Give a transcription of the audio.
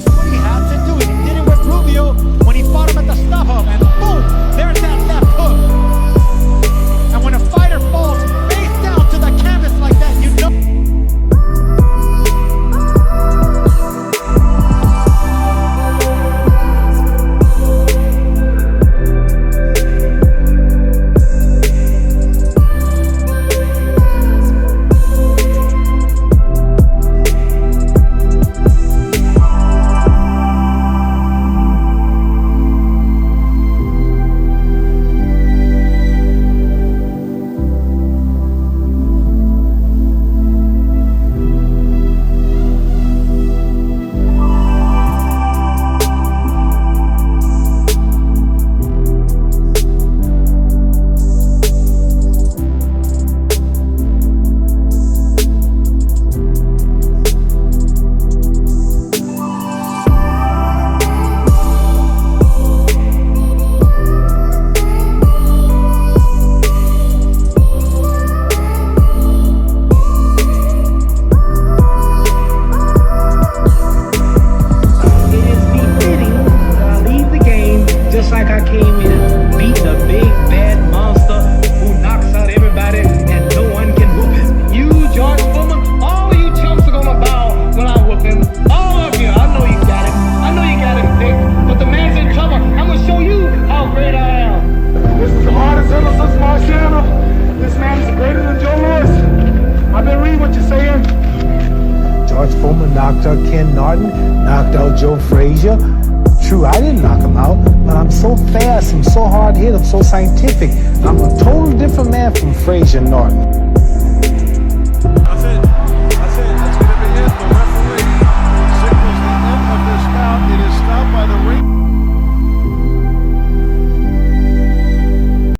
That's what he had to do. He did it with Rubio when he fought him at the StubHub, and boom, there's that left hook. And when a fighter falls face down to the canvas like that, you know. George Foreman knocked out Ken Norton, knocked out Joe Frazier. True, I didn't knock him out, but I'm so fast, I'm so hard hit, I'm so scientific. I'm a total different man from Frazier and Norton.